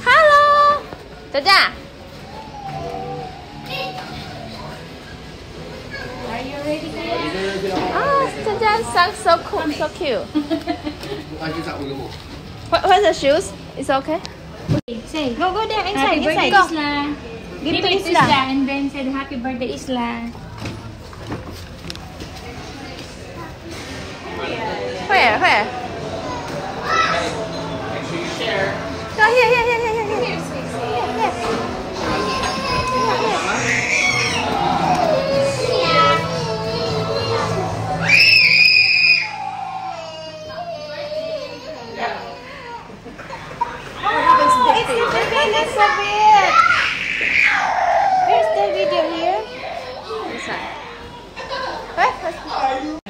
Hello. Jaja. Are you ready? Oh, Jaja sounds so cool, so cute. Where's the shoes? It's okay. Say, Go there, inside, happy birthday, inside. Isla. Give to it to Isla. and then said happy birthday, Isla. Where? Make sure you share. No, here. Elizabeth. Where's the video here? Inside.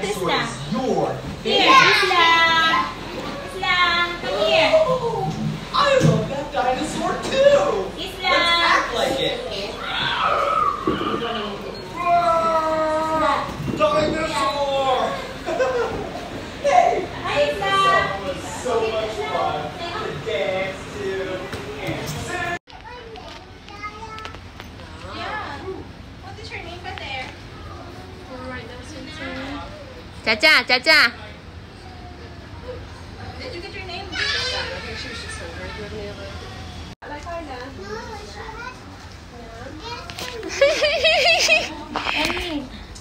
Isla. Your Here, Isla. Isla, come here. I love that dinosaur too. Isla. Let's act like it. Dinosaur! Hey! Hi, Isla. That was so much fun to dance to. What is your name back there? Jaja. Did you get your name?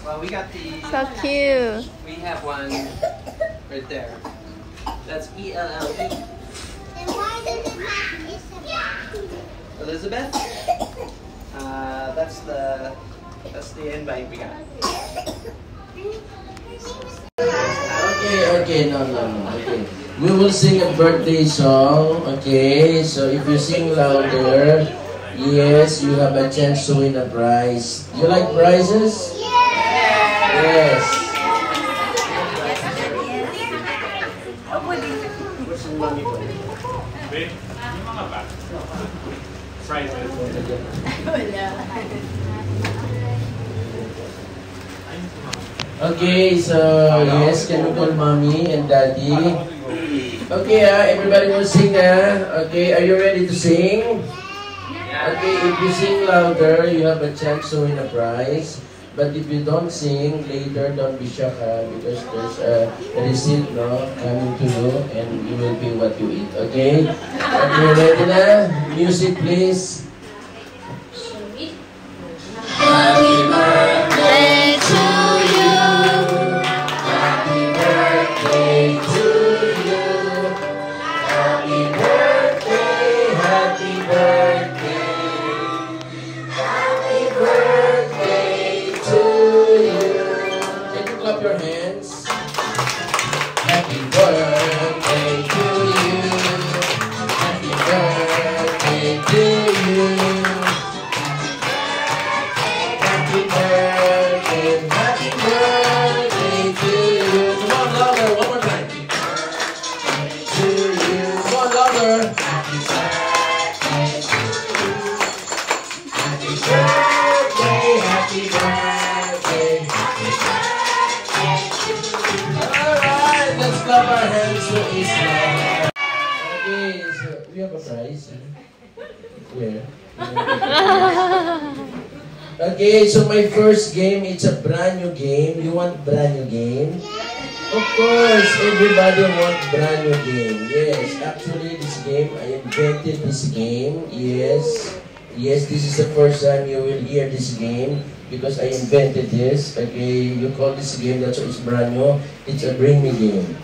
Well, we got the. So cute. We have one right there. That's ELLE. Elizabeth? That's the invite we got. Okay, no. Okay. We will sing a birthday song, okay? So if you sing louder, yes, you have a chance to win a prize. You like prizes? Yes. Okay, so yes, can you call mommy and daddy? Okay, everybody will sing Okay, are you ready to sing? Okay, if you sing louder, you have a chance to win a prize. But if you don't sing, later don't be shocked because there's a receipt coming to you and you will pay what you eat. Okay? Are you ready na? Music please. Happy birthday to you. Happy birthday to you. Happy birthday, happy birthday. Happy birthday to you. Can you clap your hands? Happy birthday to you. Happy birthday to you. Happy birthday to you. Come on, louder, one more time. To you. Come on, louder. Happy birthday to you. Happy birthday, happy birthday, happy birthday to you. Alright, let's clap our hands to Isla. Okay, so we have a prize. Where? Okay, so my first game, it's a brand new game. You want brand new game? Of course, everybody want brand new game. Yes, actually this game, I invented this game. Yes, this is the first time you will hear this game because I invented this. Okay, you call this game, that's why it's brand new. It's a bring me game.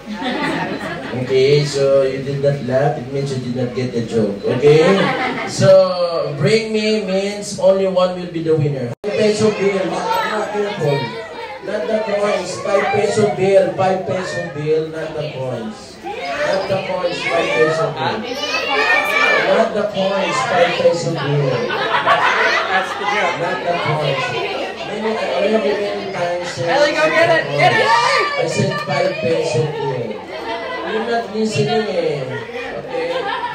Okay, so you did not laugh, it means you did not get the joke. Okay, so bring me means only one will be the winner. 5 peso bill, not careful. Not the coins, 5 peso bill, 5 peso bill, not the coins. Not the coins, 5 peso bill. Not the coins, 5 peso bill. That's the joke. Not the coins. Many times said, Ellie, go get it! Get it! I said 5 peso bill. You're not listening Okay?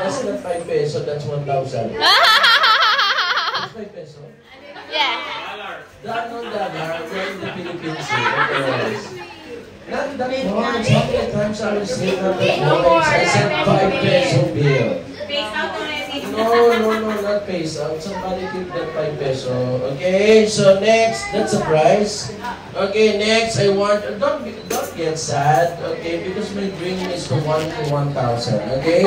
That's not 5 peso, that's 1,000. That's 5 peso. Yeah. Dollar, we're in the Philippines. Yes. Not not that much. How many times I will say not that much? I said 5 peso bill. Face out already. No, not face out. Somebody give that 5 peso. Okay, so next, that's a prize. Okay, next, I want, don't get sad, okay, because my dream is to 1 to 1,000, okay?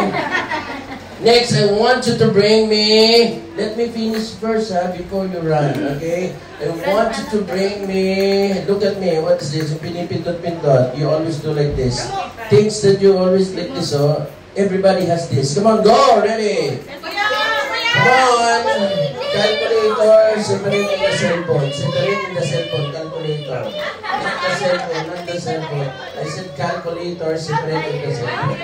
Next, I want you to bring me, let me finish first before you run, okay? I want you to bring me, look at me, what is this? Pinipindot-pindot. You always do like this. Things that you always like this, oh. Everybody has this. Come on, go! Ready? Come on! Calculator, separate in the cellphone. Separate in the cellphone, calculator. Not the cellphone. I said calculator, separate in the cellphone.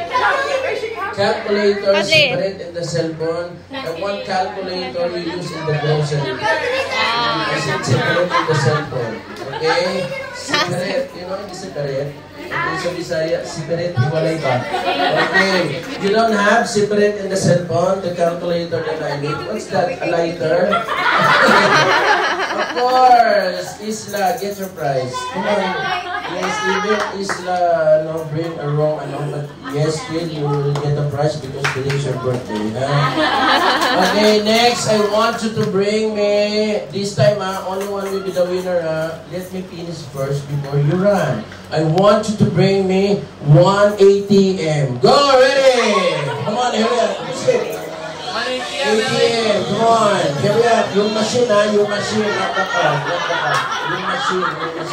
Calculator, separate in the cellphone. And one calculator you use in the grocery. I said separate in the cellphone. Okay? Separate. You know the separate? Okay, so Bisaya, separate, hiwalay ba? Okay. You don't have separate in the cellphone, the calculator that I need. What's that? A lighter? Of course! Isla, get your prize. Come on. Yes, even Isla, no, bring a wrong, but yes, still you will get a prize because today is your birthday. Okay, next, I want you to bring me, this time only one will be the winner. Let me finish first before you run. I want you to bring me 1 ATM. Go, ready! Come on, hurry up. ATM, come on. Hurry up. Yung machine, yung machine, not the card, not the card. Yung machine, not the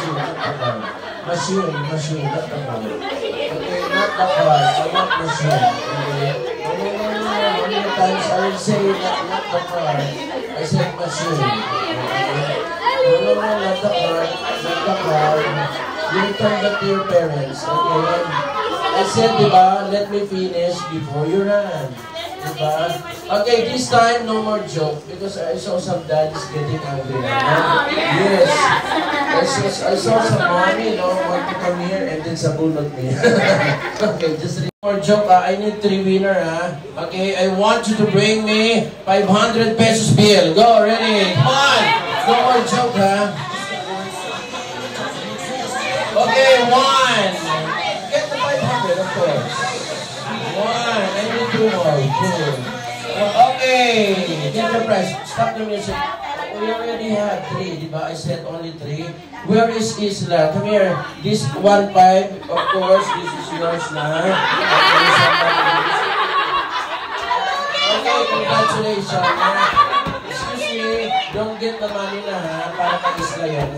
card. Machine, not the card. Okay, not the card, I want machine. Okay. How many times I will say not the card? I said machine. Okay. No, not the card, not the card. You return that to your parents, okay? I said, diba, let me finish before you run. Diba? Okay, this time, no more joke because I saw some dads getting angry. Yes. I saw some mommy, want to come here and then sabunot me. Okay, just more joke. I need 3 winner, Okay, I want you to bring me 500 pesos bill. Go, ready? Come on! No more joke, Okay, 1. Get the 500, of course. 1. I need 2 more. 2. Okay. Get the price. Stop the music. We already have 3, diba? I said only 3. Where is Isla? Come here. This 1.5, of course, this is yours now. Okay, congratulations. Excuse me, don't get the money na para kay Isla yan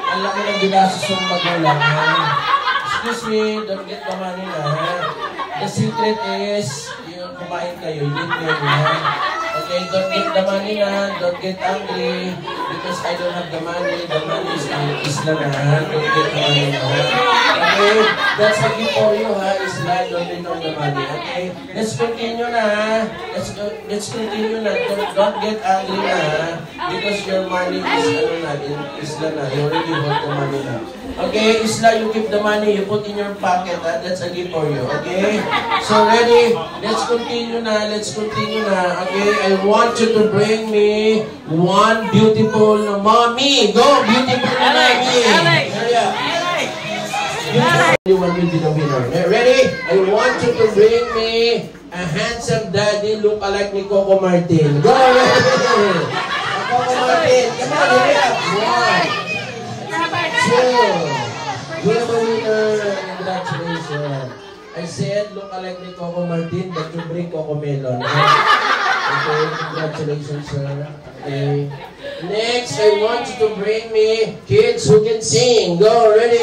Ang laki ng ginastos ng magulang Excuse me, don't get the money na The secret is, yung kumain kayo, yun Okay, don't get the money na, don't get angry because I don't have the money is Isla na don't get the money na Okay, that's a gift for you Isla, don't get the money Okay, let's continue na let's continue na, don't get angry na because your money is Isla na, you already hold the money na Okay, Isla, you keep the money, you put in your pocket that's a gift for you, okay? So ready, let's continue na Okay, I want you to bring me 1 beautiful na mommy. Go, beautiful na mommy. Hurry up. Only one will be the winner. Ready? I want you to bring me a handsome daddy look alike ni Coco Martin. Go, ready? Coco Martin, come on, hurry up. 1, 2. You're the winner. Congratulations. I said, look alike ni Coco Martin, but you bring Coco Melon. Okay, congratulations, sir. Okay. Next, I want you to bring me kids who can sing. Go, ready?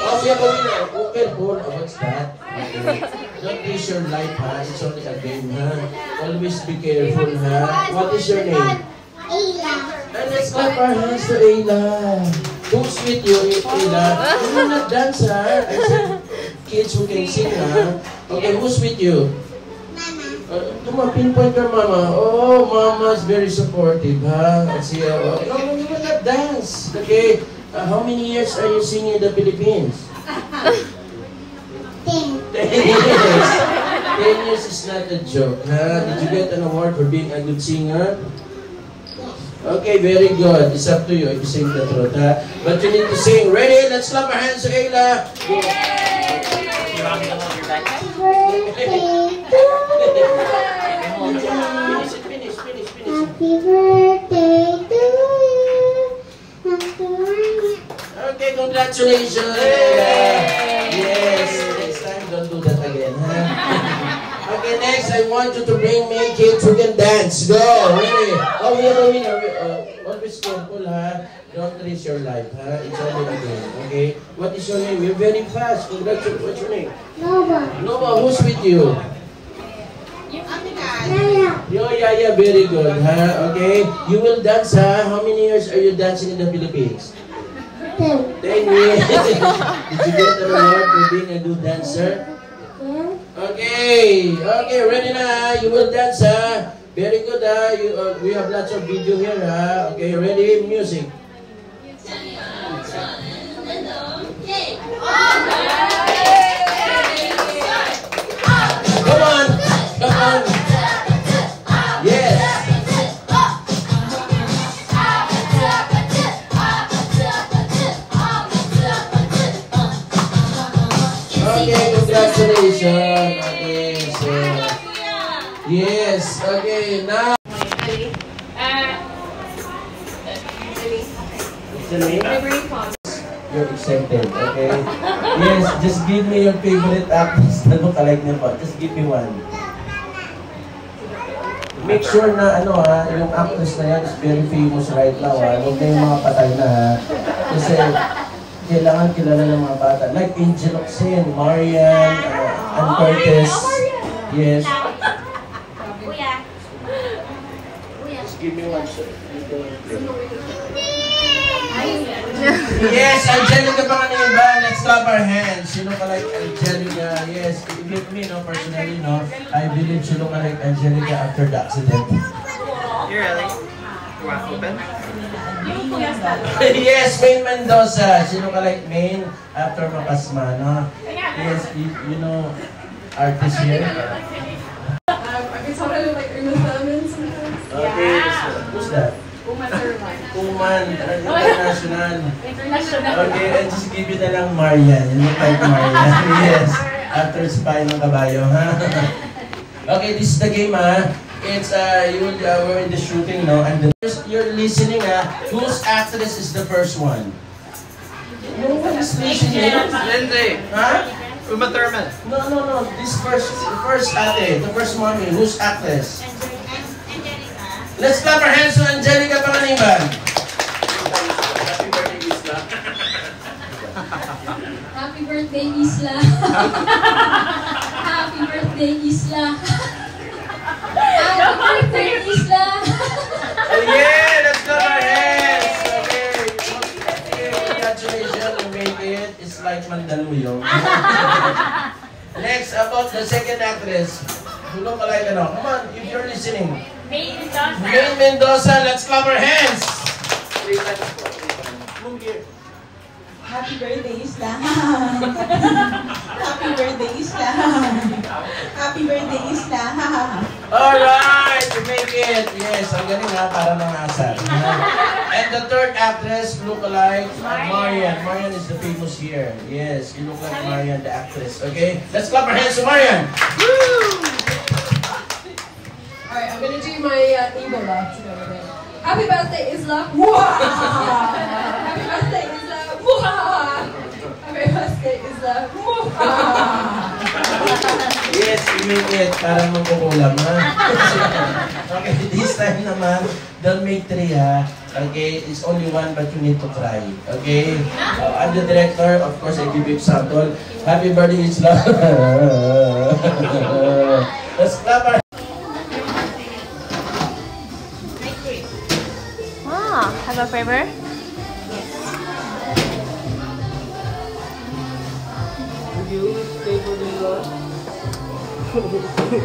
Oh, you have a winner. Okay, cool. Oh, what's that? Okay. Don't waste your life, It's only a game, Always be careful, What is your name? Ayla. And let's clap our hands to Ayla. Who's with you, Ayla? You're not dance, I said, kids who can sing, Okay, who's with you? Come on, pinpoint your mama. Oh, mama's very supportive, Let's see. No, you will not dance. Okay. How many years are you singing in the Philippines? 10. 10 years. 10 years is not a joke, Did you get an award for being a good singer? Okay, very good. It's up to you if you sing the truth, huh? But you need to sing. Ready? Let's clap our hands to Ayla. You want me to hold your backpack? Finish. Happy birthday to you. Happy birthday. Okay, congratulations. Yes, next time don't do that again, huh? Okay, next I want you to bring me kids who can dance. Go, ready? Oh, we have a winner. Always careful, huh? Don't risk your life, huh? It's only a game, okay? What is your name? You're very fast. Congratulations. What's your name? Nova. Nova, who's with you? Oh, yeah, very good, huh? Okay, you will dance, huh? How many years are you dancing in the Philippines? 10 years. Did you get the reward for being a good dancer? Okay, ready na? You will dance, huh? Very good, huh? We have lots of video here, huh? Okay, ready? Music. Come on. Yes. Okay, congratulations. Okay, so yes. Okay, now. What's the name? You're excited, okay? Yes, just give me your favorite actress na look-alike niyo po. Just give me one. Make sure na yung actress na yan is very famous right now, ha? Huwag na yung mga patay na, ha? Kasi kailangan kilala ng mga bata. Like Angel Oxen, Marian, Ann Curtis. Yes. Just give me one, sir. Yes, Angelica Panganiban. Let's clap our hands. She look like Angelica. Yes, with me, personally, I believe she look like Angelica after the accident. You really? You want to open? Yes, Maine Mendoza. She look like Maine after Mapasma, no? Yes, you know, artist here. I can totally look like Uma Thurman sometimes. Okay, so, who's that? Uma Thurman. Kuman, international. International. Okay, and just give you na lang Marian. You look like Marian. Yes, after spy ng kabayo, ha? Okay, this is the game, ha? It's, we're in the shooting, no? And the first, you're listening, ha? Whose actress is the first one? No one is listening. Lindsay. Huh? Uma Thurman. No. This first ate, the first mommy. Whose actress? Let's clap our hands to Angelica Panganiban. Happy birthday, Isla. Happy birthday, Isla. Happy birthday, Isla. Happy birthday, Isla. Oh yeah, let's clap our hands. Okay, congratulations, you made it. It's like Mandaluyong. Next, about the second actress. Who look like Come on, if you're listening. Maine Mendoza. Maine Mendoza, let's clap our hands. Move here. Happy birthday, Isla. Happy birthday, Isla. Happy birthday, Isla. Alright, you make it. Yes, ang galing ha, para ng asal. And the third actress look like Marian. Marian is the famous here. Yes, you look like Marian, the actress. Okay, let's clap our hands to Marian. Woo! Alright, I'm gonna do my evil laugh to go with it. Happy birthday, Isla! Happy birthday, Isla! Happy birthday, Isla! Yes, you make it. Parang magkukulam, ha? Okay, this time naman, don't make 3, ha? Okay, it's only 1, but you need to try. Okay? I'm the director. Of course, I give you example. Happy birthday, Isla! Let's clap our Have a flavor?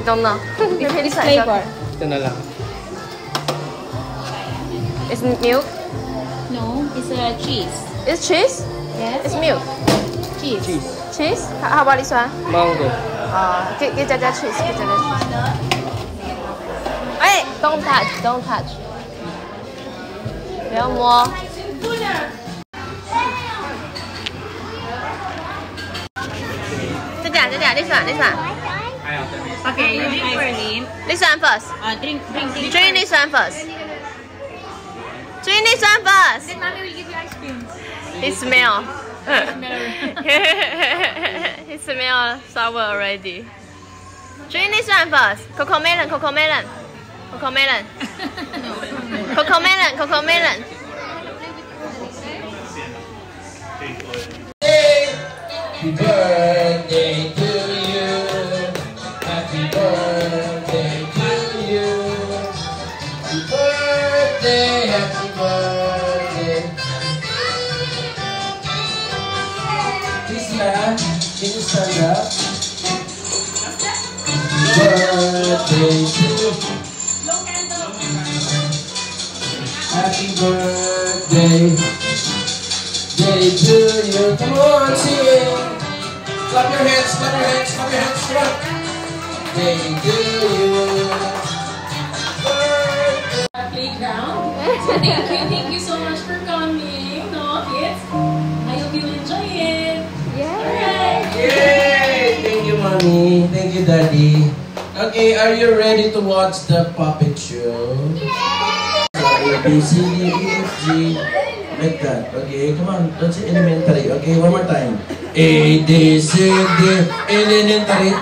Don't know. Depends flavor. Ito na lang. It's milk? No, it's cheese. It's cheese? Yes. It's milk. Cheese. Cheese? How about this one? Mango. Get cheese. Hey, don't touch. 要摸。这样 this one. Okay, you drink first. This one first. Drink. Drink this one first. Drink this one first. Then mommy will give you ice cream. It smell. It smell sour already. Drink this one first. Coco melon. Happy birthday to you. Happy birthday to you. Happy birthday, happy birthday. Isla, can you stand up? Birthday to you. Happy birthday day to you. Come on, sing it. Clap your hands, clap your hands, clap your hands. Clap. Day to you. Playground. So thank you so much for coming, no kids. I hope you enjoy it. Alright. Yay! Thank you, mommy. Thank you, daddy. Okay, are you ready to watch the puppet show? A, B, C, D, E, F, G. Like that. Okay, come on. That's elementary. Okay, one more time. A, D, C, D. Elementary.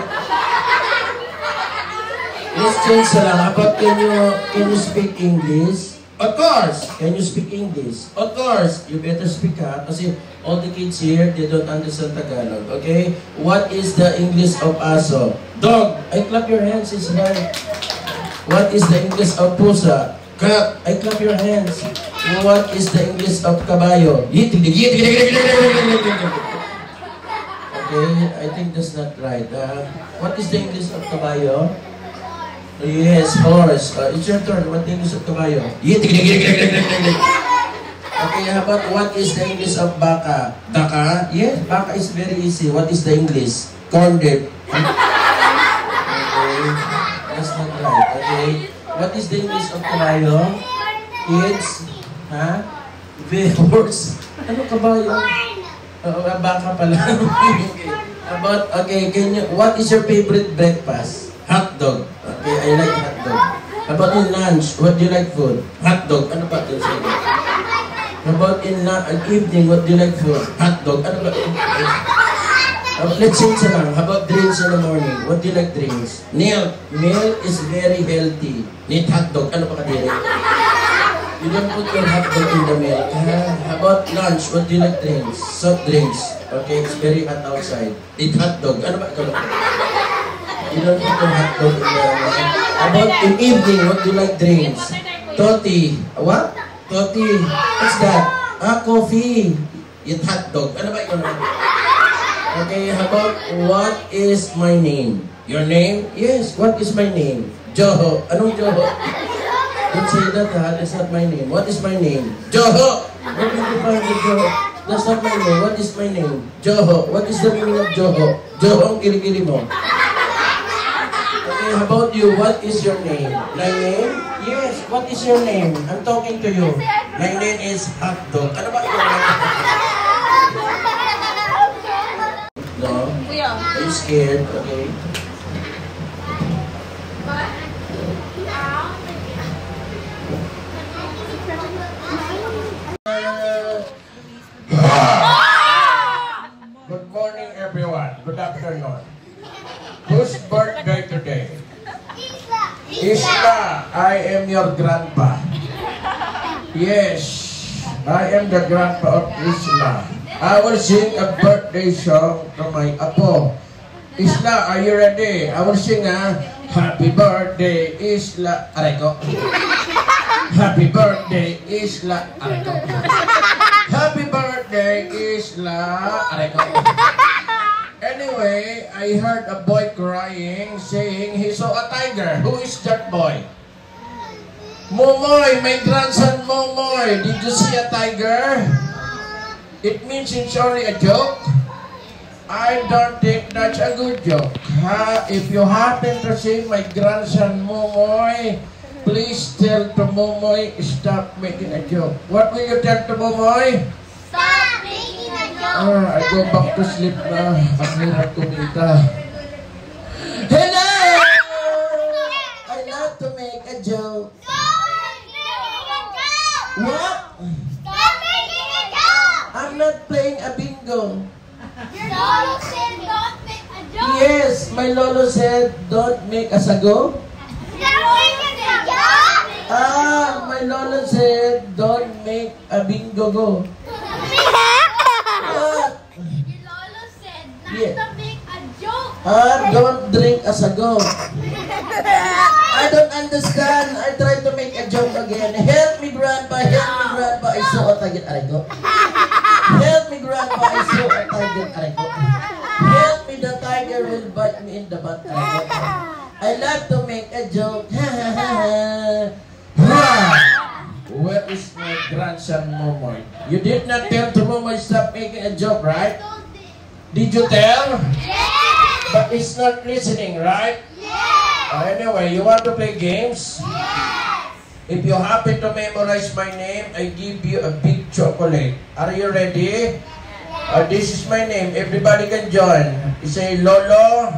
Questions lang. But can you speak English? Of course. Can you speak English? Of course. You better speak ha. Kasi all the kids here, they don't understand Tagalog. Okay? What is the English of aso? Dog. I clap your hands. It's right. What is the English of pusa? Clap. I clap your hands. What is the English of kabayo? Okay, I think that's not right. What is the English of kabayo? Yes, horse. It's your turn. What is the English of kabayo? Okay, how about what is the English of baka? Baka? Yes, baka is very easy. What is the English? Corn dip. Okay, that's not right. Okay, what is the English of kabayo? Kids? Ha? Horse? Ano kabayo? Baka pala. Okay, what is your favorite breakfast? Hot dog. Okay, I like hot dog. How about in lunch? What do you like food? Hot dog. Ano ba ito? How about in evening? What do you like food? Hot dog. Ano ba? Let's change lang. How about drinks in the morning? What do you like drinks? Milk. Milk is very healthy. Need hot dog. Ano pa kadiri? You don't put your hot dog in the milk. How about lunch? What do you like drinks? Soft drinks. Okay, it's very hot outside. Eat hot dog. Ano ba ito? You don't put your hot dog in the milk. How about in evening? What do you like drinks? Toti. What? Toti. What's that? Coffee. Eat hot dog. Ano ba ito? Okay, how about what is my name? Your name? Yes, what is my name? Joho. Anong Joho? Don't say that, ha? That's not my name. What is my name? Joho! What did you find with Joho? That's not my name. What is my name? Joho. What is the meaning of Joho? Joho ang kilikili mo. Okay, how about you? What is your name? My name? Yes, what is your name? I'm talking to you. My name is Hot Dog. Ano ba ito? No? Are you scared? Okay. Good morning, everyone. Good afternoon. Whose birthday today? Isla. I am your grandpa. Yes, I am the grandpa of Isla. I will sing a birthday song to my apo. Isla, are you ready? I will sing a Happy Birthday, Isla. Aray ko. Happy Birthday, Isla. Aray ko. Happy birthday, Isla. Aray ko. Anyway, I heard a boy crying, saying he saw a tiger. Who is that boy? Momoy, my grandson Momoy. Did you see a tiger? It means it's only a joke. I don't think that's a good joke. If you happen to see my grandson Momoy, please tell to Momoy, stop making a joke. What will you tell to Momoy? Stop making a joke. I go back to sleep na. Ang hirap kumita. Hello! I love to make a joke. Stop making a joke. What? Stop making a joke. I'm not playing a bingo. Your lolo said don't make a joke. Yes, my lolo said, don't make a sago. Stop making a joke. My lolo said, don't make a bingo go. What? Your lolo said not Yeah. to make a joke. Don't drink a sago. I don't understand. I try to make a joke again. Help me, Grandpa. Help me, Grandpa. I saw a target. Aray ko. Help me, Grandpa. I saw a target. Aray ko. Help me, the tiger will bite me in the butt. Aray ko. I love to make a joke. Where is my grandson, Momoy? You did not tell to Momoy stop making a joke, right? Did you tell? Yes. But he's not listening, right? Yes. Anyway, you want to play games? Yes. If you happen to memorize my name, I give you a big chocolate. Are you ready? This is my name. Everybody can join. You say Lolo,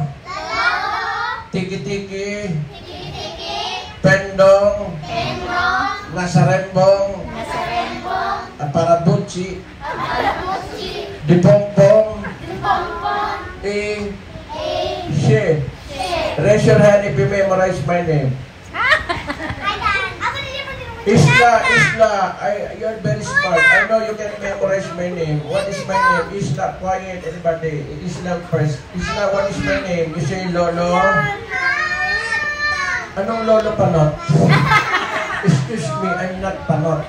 Tiki Tiki, Pendong, Nasarembong, Aparabuchi, Dipompong, She. Raise your hand if you memorize my name. Isla, you're very smart. I know you can memorize my name. What is my name? Isla, quiet, everybody. Isla first. Isla, what is my name? You say Lolo. Anong Lolo Panot? Excuse me, I'm not Panot.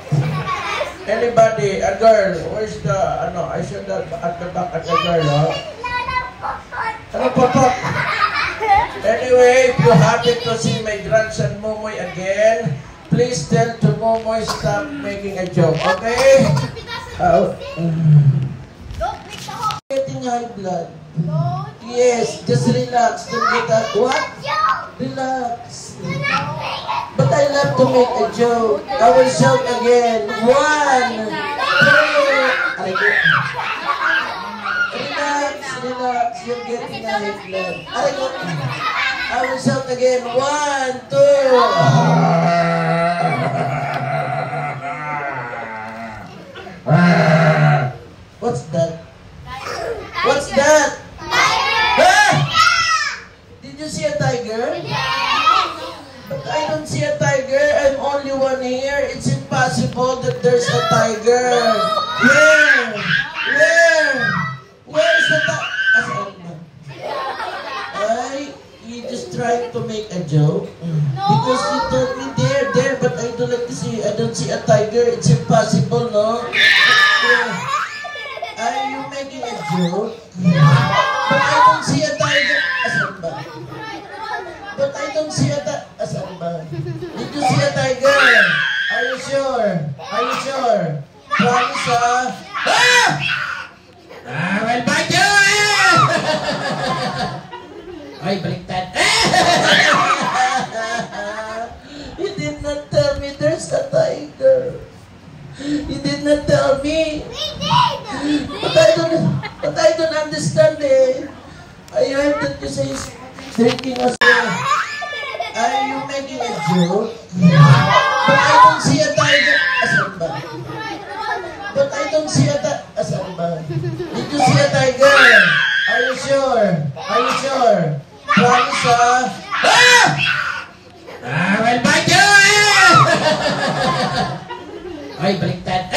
Anybody, a girl, where's the, I should have at the back at the girl, huh? Ano potot? Anyway, if you happen to see my grandson Momoy again, please tell to Momoy stop making a joke, okay? Getting high blood. Yes, just relax. Don't get that. What? Relax. But I love to make a joke. I will shout again. 1, 2. Relax. You're getting high blood. I will shout again. 1, 2. What's that? What's that? Did you see a tiger? But I don't see a tiger. I'm only one here. It's impossible that there's a tiger. Where is the tiger? You just tried to make a joke? Because you told me there, but I don't like to see. I don't see a tiger. It's impossible, no? Are you making a joke? But I don't see a tiger. Asan ba? But I don't see a tiger. Asan ba? Did you see a tiger? Are you sure? Promise, well, bite you! Ay, baliktad. You did not tell me there's a tiger. You did not tell me. We did. But I don't understand it. I heard that you say drinking was there. Are you making a joke? But I don't see a tiger. Asan ba? But I don't see a tiger. Asan ba? Did you see a tiger? Are you sure? Promise, well, bite you! Ay, baliktad.